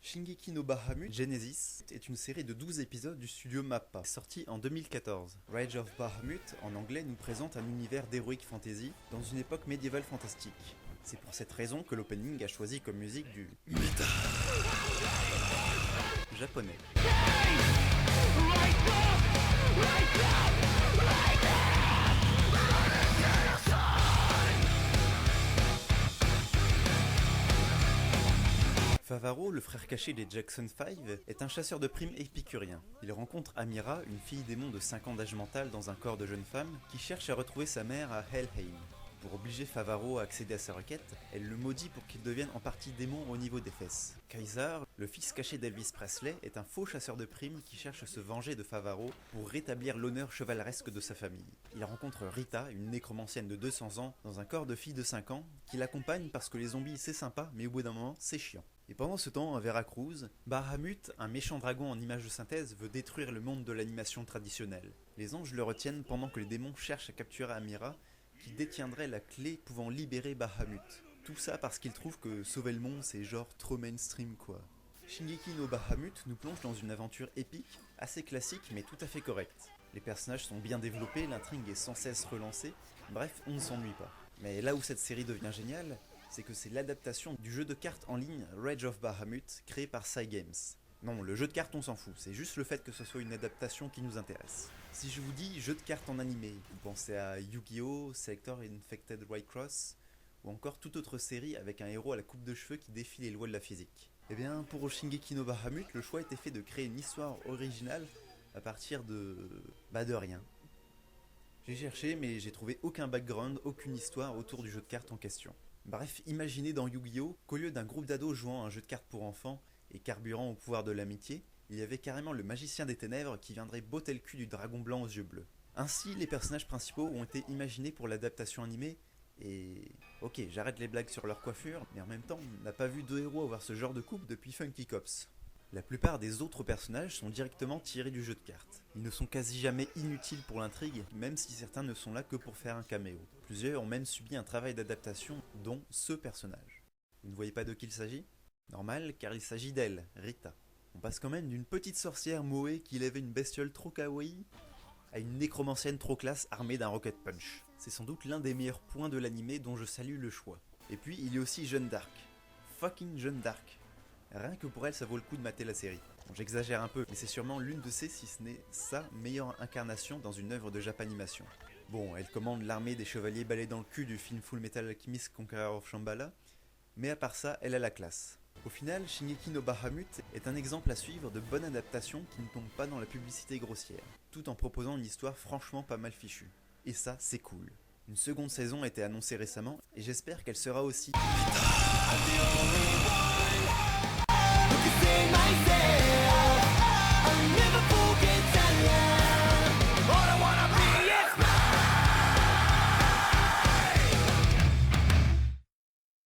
Shingeki no Bahamut Genesis est une série de 12 épisodes du studio MAPPA, sortie en 2014. Rage of Bahamut, en anglais, nous présente un univers d'heroic fantasy dans une époque médiévale fantastique. C'est pour cette raison que l'opening a choisi comme musique du japonais. Favaro, le frère caché des Jackson 5, est un chasseur de primes épicurien. Il rencontre Amira, une fille démon de 5 ans d'âge mental dans un corps de jeune femme, qui cherche à retrouver sa mère à Helheim. Pour obliger Favaro à accéder à sa requête, elle le maudit pour qu'il devienne en partie démon au niveau des fesses. Kaiser, le fils caché d'Elvis Presley, est un faux chasseur de primes qui cherche à se venger de Favaro pour rétablir l'honneur chevaleresque de sa famille. Il rencontre Rita, une nécromancienne de 200 ans, dans un corps de fille de 5 ans, qui l'accompagne parce que les zombies c'est sympa, mais au bout d'un moment c'est chiant. Et pendant ce temps, à Veracruz, Bahamut, un méchant dragon en image de synthèse, veut détruire le monde de l'animation traditionnelle. Les anges le retiennent pendant que les démons cherchent à capturer Amira, qui détiendrait la clé pouvant libérer Bahamut. Tout ça parce qu'ils trouvent que sauver le monde c'est genre trop mainstream quoi. Shingeki no Bahamut nous plonge dans une aventure épique, assez classique mais tout à fait correcte. Les personnages sont bien développés, l'intrigue est sans cesse relancée, bref on ne s'ennuie pas. Mais là où cette série devient géniale, c'est que c'est l'adaptation du jeu de cartes en ligne Rage of Bahamut créé par Cygames. Non, le jeu de cartes on s'en fout, c'est juste le fait que ce soit une adaptation qui nous intéresse. Si je vous dis jeu de cartes en animé, vous pensez à Yu-Gi-Oh!, Selector Infected White-Cross, ou encore toute autre série avec un héros à la coupe de cheveux qui défie les lois de la physique. Eh bien, pour Shingeki no Bahamut, le choix a été fait de créer une histoire originale à partir de rien. J'ai cherché mais j'ai trouvé aucun background, aucune histoire autour du jeu de cartes en question. Bref, imaginez dans Yu-Gi-Oh! Qu'au lieu d'un groupe d'ados jouant à un jeu de cartes pour enfants et carburant au pouvoir de l'amitié, il y avait carrément le magicien des ténèbres qui viendrait botter le cul du dragon blanc aux yeux bleus. Ainsi, les personnages principaux ont été imaginés pour l'adaptation animée, et... Ok, j'arrête les blagues sur leur coiffure, mais en même temps, on n'a pas vu deux héros avoir ce genre de coupe depuis Funky Cops. La plupart des autres personnages sont directement tirés du jeu de cartes. Ils ne sont quasi jamais inutiles pour l'intrigue, même si certains ne sont là que pour faire un caméo. Plusieurs ont même subi un travail d'adaptation, dont ce personnage. Vous ne voyez pas de qui il s'agit ? Normal, car il s'agit d'elle, Rita. On passe quand même d'une petite sorcière moe qui élevait une bestiole trop kawaii à une nécromancienne trop classe armée d'un rocket punch. C'est sans doute l'un des meilleurs points de l'animé dont je salue le choix. Et puis il y a aussi Jeanne d'Arc. Fucking Jeanne d'Arc. Rien que pour elle ça vaut le coup de mater la série. Bon, j'exagère un peu, mais c'est sûrement l'une de ses, si ce n'est sa meilleure incarnation dans une œuvre de Japanimation. Bon, elle commande l'armée des chevaliers balais dans le cul du film Full Metal Alchemist Conqueror of Shambhala, mais à part ça, elle a la classe. Au final, Shingeki no Bahamut est un exemple à suivre de bonne adaptation qui ne tombe pas dans la publicité grossière, tout en proposant une histoire franchement pas mal fichue. Et ça, c'est cool. Une seconde saison a été annoncée récemment, et j'espère qu'elle sera aussi... Putain